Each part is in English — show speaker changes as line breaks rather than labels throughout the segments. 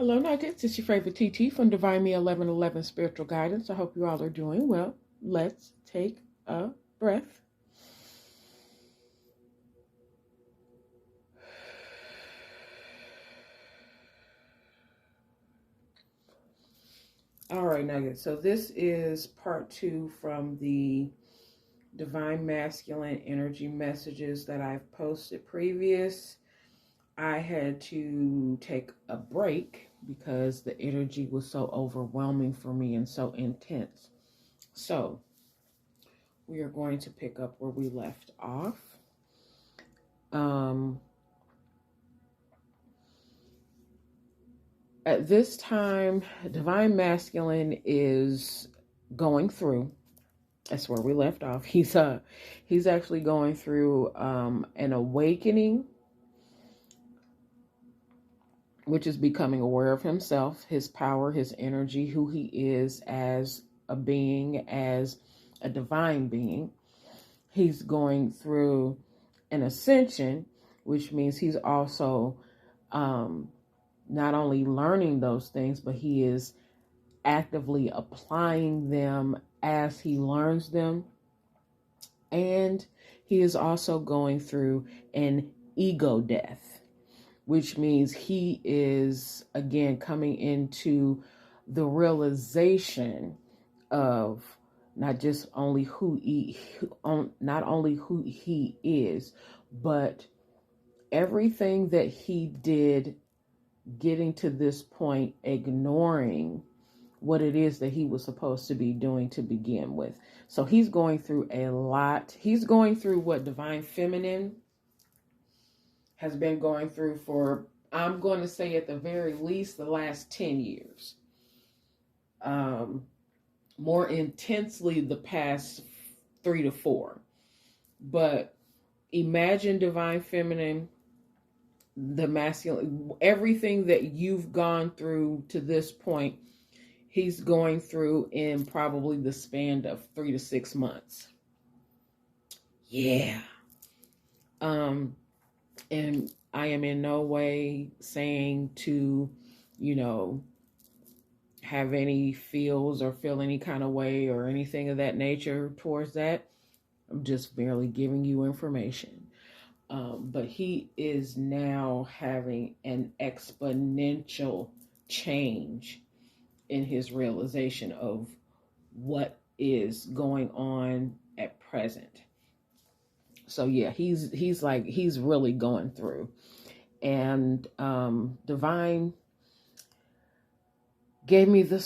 Hello, Nuggets. It's your favorite TT from Divine Me 1111 Spiritual Guidance. I hope you all are doing well. Let's take a breath. All right, Nuggets. So this is part 2 from the Divine Masculine Energy messages that I've posted previous. I had to take a break because the energy was so overwhelming for me and so intense. So we are going to pick up where we left off. At this time, Divine Masculine is going through. That's where we left off. He's actually going through an awakening, which is becoming aware of himself, his power, his energy, who he is as a being, as a divine being. He's going through an ascension, which means he's also not only learning those things, but he is actively applying them as he learns them. And he is also going through an ego death, which means he is again coming into the realization of not only who he is, but everything that he did getting to this point, ignoring what it is that he was supposed to be doing to begin with. So he's going through a lot. He's going through what Divine Feminine has been going through for, I'm going to say at the very least, the last 10 years. More intensely the past 3 to 4. But imagine Divine Feminine, the masculine, everything that you've gone through to this point, he's going through in probably the span of 3 to 6 months. Yeah. And I am in no way saying to, have any feels or feel any kind of way or anything of that nature towards that. I'm just merely giving you information. But he is now having an exponential change in his realization of what is going on at present. So yeah, he's really going through. And Divine gave me the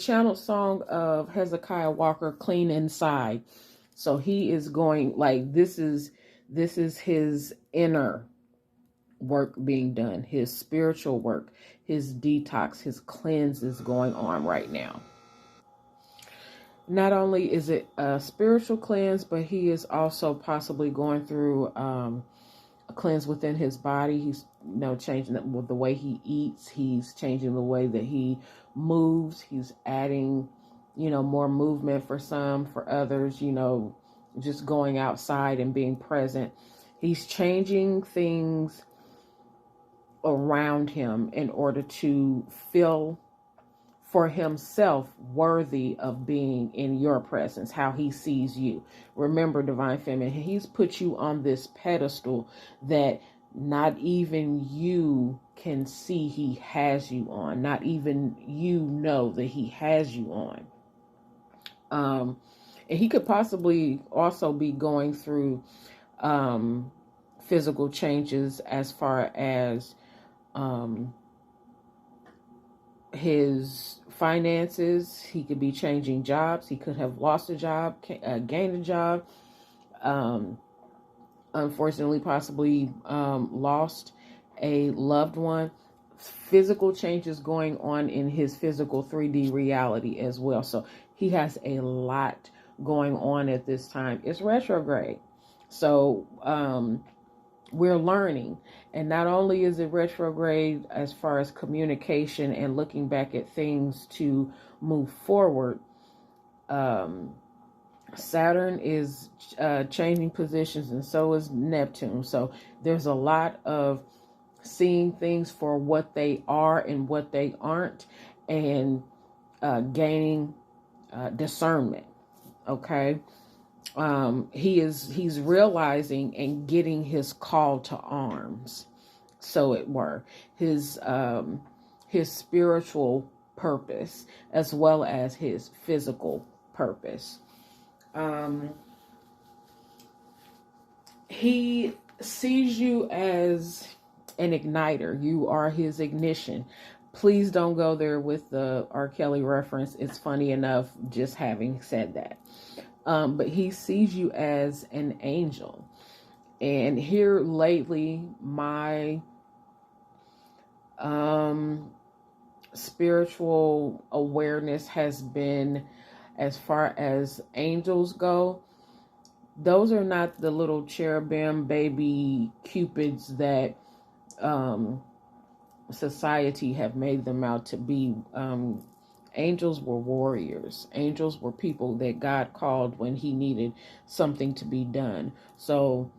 channeled song of Hezekiah Walker, Clean Inside. So he is going, like, this is his inner work being done, his spiritual work, his detox, his cleanse is going on right now. Not only is it a spiritual cleanse, but he is also possibly going through a cleanse within his body. He's changing the way he eats. He's changing the way that he moves. He's adding, more movement for some, for others, just going outside and being present. He's changing things around him in order to feel for himself worthy of being in your presence, how he sees you. Remember, Divine Feminine, he's put you on this pedestal that not even you can see he has you on. Not even you know that he has you on. And he could possibly also be going through physical changes as far as his finances. He could be changing jobs. He could have lost a job, gained a job, unfortunately possibly lost a loved one. Physical changes going on in his physical 3D reality as well. So he has a lot going on at this time. It's retrograde. So we're learning. And not only is it retrograde as far as communication and looking back at things to move forward, Saturn is changing positions, and so is Neptune. So there's a lot of seeing things for what they are and what they aren't, and gaining discernment. Okay. He's realizing and getting his call to arms, so it were, his spiritual purpose as well as his physical purpose. He sees you as an igniter. You are his ignition. Please don't go there with the R. Kelly reference. It's funny enough just having said that. But he sees you as an angel. And here lately, my spiritual awareness has been, as far as angels go, those are not the little cherubim baby cupids that society have made them out to be. Angels were warriors. Angels were people that God called when he needed something to be done. So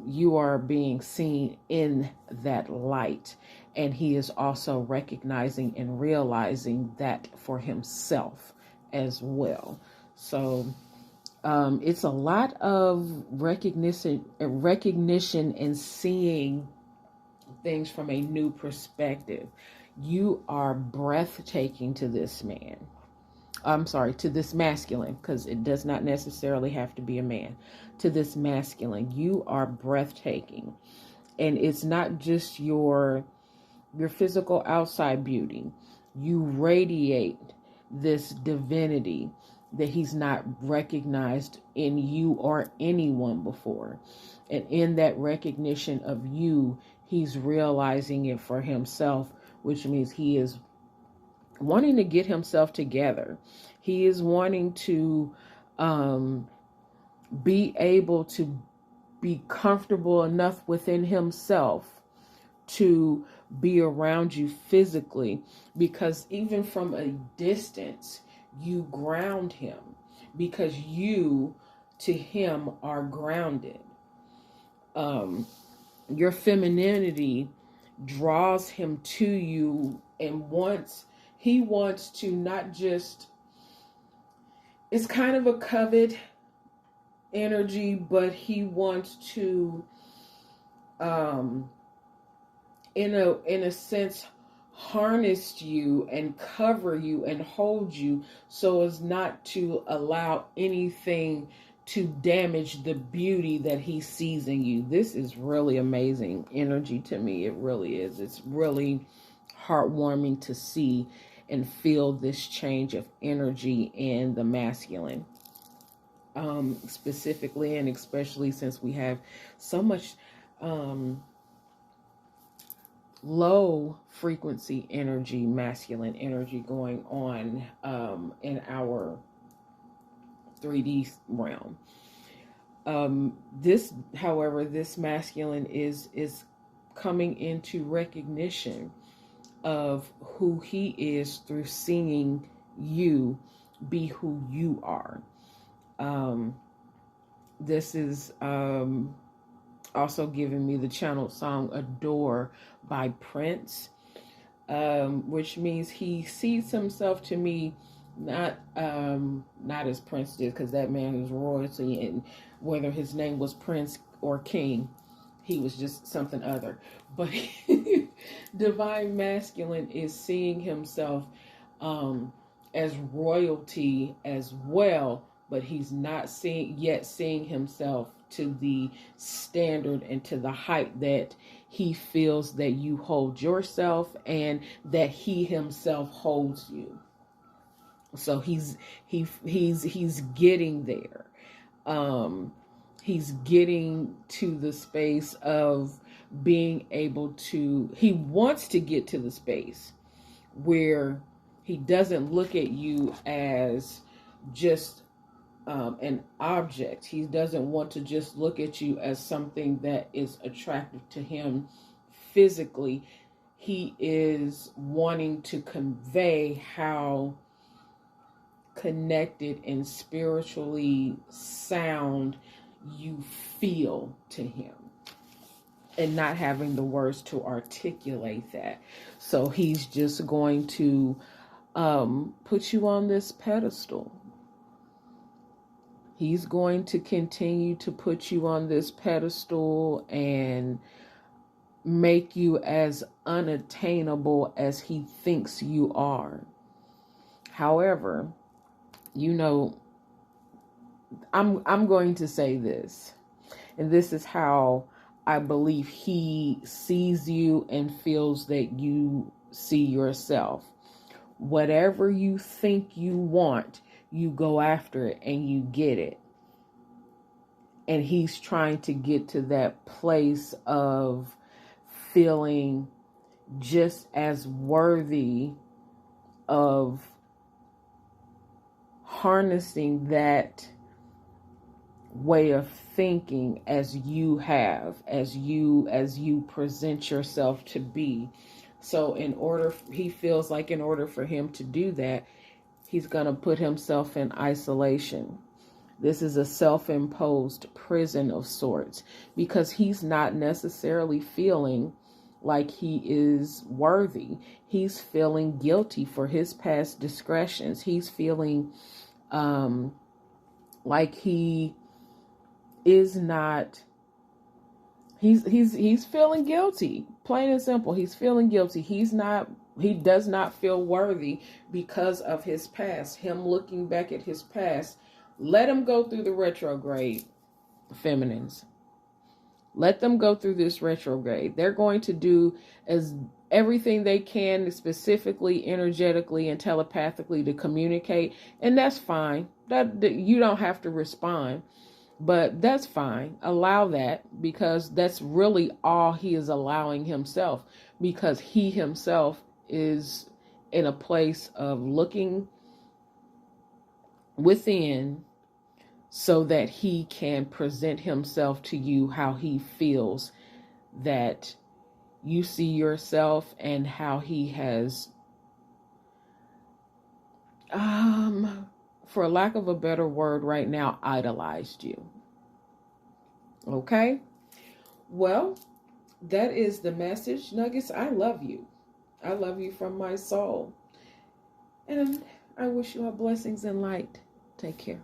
you are being seen in that light, and he is also recognizing and realizing that for himself as well. So it's a lot of recognition and seeing things from a new perspective. You are breathtaking to this man. I'm sorry, to this masculine, because it does not necessarily have to be a man. To this masculine, you are breathtaking. And it's not just your physical outside beauty. You radiate this divinity that he's not recognized in you or anyone before. And in that recognition of you, he's realizing it for himself, which means he is wanting to get himself together. He is wanting to be able to be comfortable enough within himself to be around you physically, because even from a distance, you ground him, because you to him are grounded. Your femininity draws him to you, and he wants to not just, it's kind of a covet energy, but he wants to in a sense harness you and cover you and hold you, so as not to allow anything to damage the beauty that he sees in you. This is really amazing energy to me. It really is. It's really heartwarming to see and feel this change of energy in the masculine, specifically, and especially since we have so much low frequency energy, masculine energy going on in our 3D realm. This, however, this masculine is coming into recognition of who he is through seeing you be who you are. This is also giving me the channeled song "Adore" by Prince, which means he sees himself, to me, not as Prince did, because that man is royalty, and whether his name was Prince or King, he was just something other. But divine masculine is seeing himself as royalty as well, but he's not seeing himself to the standard and to the height that he feels that you hold yourself and that he himself holds you. So he's getting there. He's getting to the space of being able to, he wants to get to the space where he doesn't look at you as just an object. He doesn't want to just look at you as something that is attractive to him physically. He is wanting to convey how connected and spiritually sound you feel to him. and not having the words to articulate that. So he's just going to put you on this pedestal. He's going to continue to put you on this pedestal and make you as unattainable as he thinks you are. However, you know, I'm going to say this, and this is how I believe he sees you and feels that you see yourself. Whatever you think you want, you go after it and you get it. And he's trying to get to that place of feeling just as worthy of harnessing that way of thinking as you have, as you present yourself to be. So he feels like in order for him to do that, he's going to put himself in isolation. This is a self-imposed prison of sorts, because he's not necessarily feeling like he is worthy. He's feeling guilty for his past discretions. He's feeling like he is not, he's feeling guilty, plain and simple. He's feeling guilty. He does not feel worthy because of his past. Him looking back at his past. Let him go through the retrograde, feminines. Let them go through this retrograde. They're going to do everything they can, specifically, energetically, and telepathically, to communicate. And that's fine. That you don't have to respond. But that's fine. Allow that, because that's really all he is allowing himself, because he himself is in a place of looking within so that he can present himself to you how he feels that you see yourself, and how he has, for lack of a better word right now, idolized you. Okay? Well, that is the message, Nuggets. I love you. I love you from my soul. And I wish you all blessings and light. Take care.